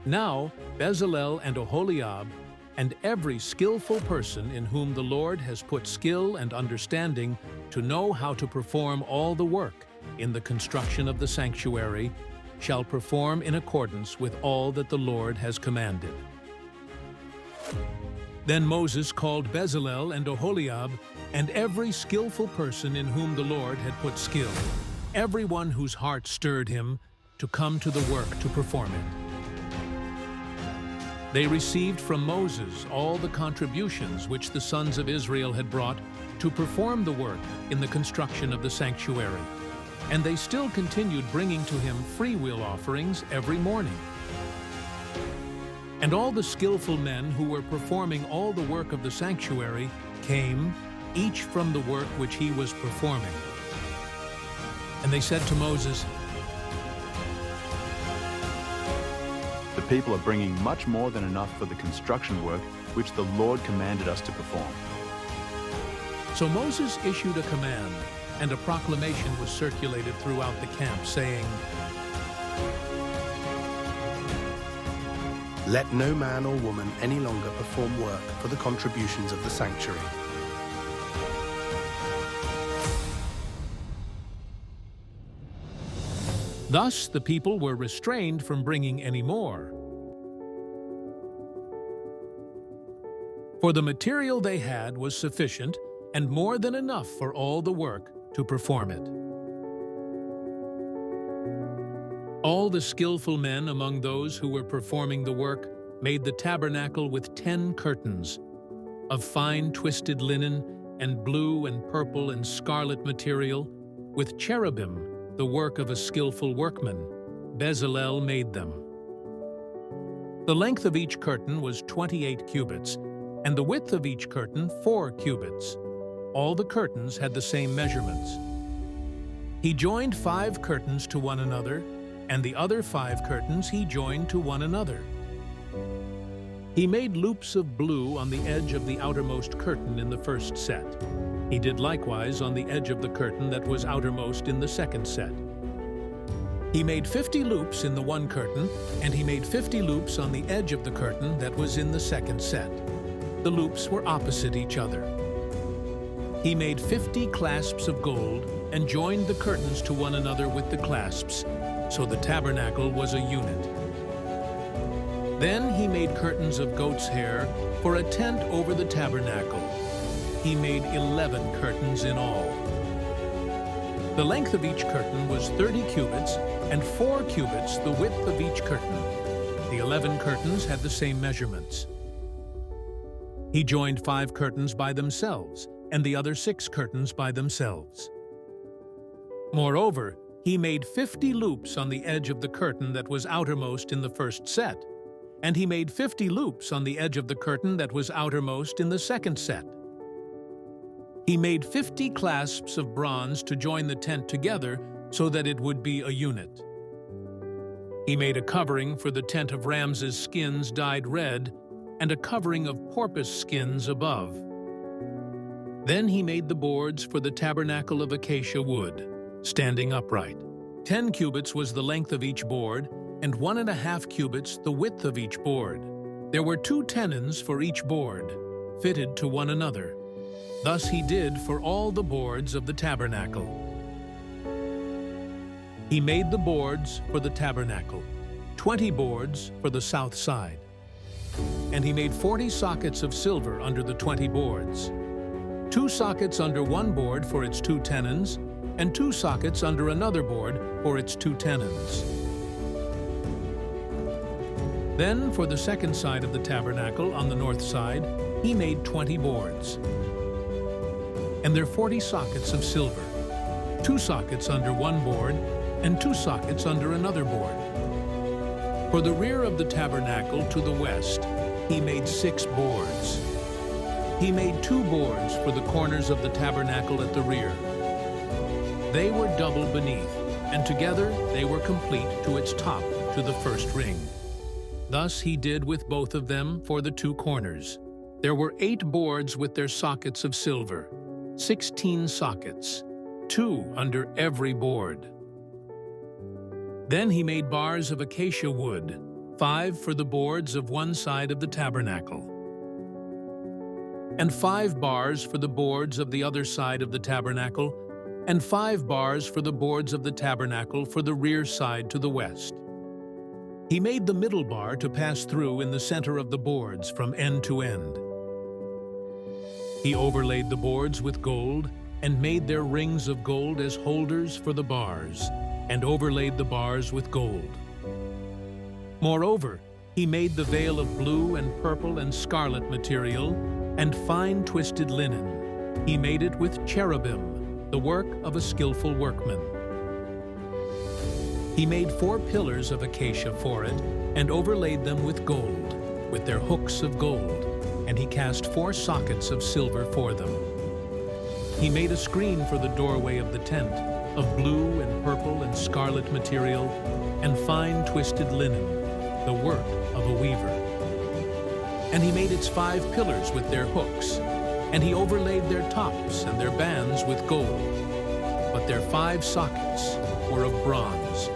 Now Bezalel and Oholiab, and every skillful person in whom the Lord has put skill and understanding to know how to perform all the work in the construction of the sanctuary, shall perform in accordance with all that the Lord has commanded. Then Moses called Bezalel and Oholiab, and every skillful person in whom the Lord had put skill, everyone whose heart stirred him, to come to the work to perform it. They received from Moses all the contributions which the sons of Israel had brought to perform the work in the construction of the sanctuary, and they still continued bringing to him freewill offerings every morning. And all the skillful men who were performing all the work of the sanctuary came, each from the work which he was performing. And they said to Moses, "The people are bringing much more than enough for the construction work which the Lord commanded us to perform." So Moses issued a command, and a proclamation was circulated throughout the camp, saying, "Let no man or woman any longer perform work for the contributions of the sanctuary." Thus the people were restrained from bringing any more. For the material they had was sufficient and more than enough for all the work to perform it. All the skillful men among those who were performing the work made the tabernacle with 10 curtains, of fine twisted linen and blue and purple and scarlet material, with cherubim, the work of a skillful workman. Bezalel made them. The length of each curtain was 28 cubits, and the width of each curtain 4 cubits. All the curtains had the same measurements. He joined 5 curtains to one another, and the other 5 curtains he joined to one another. He made loops of blue on the edge of the outermost curtain in the first set. He did likewise on the edge of the curtain that was outermost in the second set. He made 50 loops in the one curtain, and he made 50 loops on the edge of the curtain that was in the second set. The loops were opposite each other. He made 50 clasps of gold and joined the curtains to one another with the clasps, so the tabernacle was a unit. Then he made curtains of goat's hair for a tent over the tabernacle. He made 11 curtains in all. The length of each curtain was 30 cubits, and 4 cubits the width of each curtain. The 11 curtains had the same measurements. He joined 5 curtains by themselves, and the other 6 curtains by themselves. Moreover, he made 50 loops on the edge of the curtain that was outermost in the first set, and he made 50 loops on the edge of the curtain that was outermost in the second set. He made 50 clasps of bronze to join the tent together so that it would be a unit. He made a covering for the tent of ram's skins dyed red, and a covering of porpoise skins above. Then he made the boards for the tabernacle of acacia wood, standing upright. 10 cubits was the length of each board, and 1.5 cubits the width of each board. There were 2 tenons for each board, fitted to one another. Thus he did for all the boards of the tabernacle. He made the boards for the tabernacle, 20 boards for the south side. And he made 40 sockets of silver under the 20 boards, 2 sockets under one board for its 2 tenons, and 2 sockets under another board for its 2 tenons. Then for the second side of the tabernacle on the north side, he made 20 boards. And their 40 sockets of silver, 2 sockets under one board, and 2 sockets under another board. For the rear of the tabernacle to the west, he made 6 boards. He made 2 boards for the corners of the tabernacle at the rear. They were double beneath, and together they were complete to its top to the first ring. Thus he did with both of them for the 2 corners. There were 8 boards with their sockets of silver, 16 sockets, 2 under every board. Then he made bars of acacia wood, 5 for the boards of one side of the tabernacle, and 5 bars for the boards of the other side of the tabernacle, and 5 bars for the boards of the tabernacle for the rear side to the west. He made the middle bar to pass through in the center of the boards from end to end. He overlaid the boards with gold and made their rings of gold as holders for the bars, and overlaid the bars with gold. Moreover, he made the veil of blue and purple and scarlet material and fine twisted linen. He made it with cherubim, the work of a skillful workman. He made 4 pillars of acacia for it and overlaid them with gold, with their hooks of gold, and he cast 4 sockets of silver for them. He made a screen for the doorway of the tent, of blue and purple and scarlet material, and fine twisted linen, the work of a weaver. And he made its 5 pillars with their hooks, and he overlaid their tops and their bands with gold. But their 5 sockets were of bronze.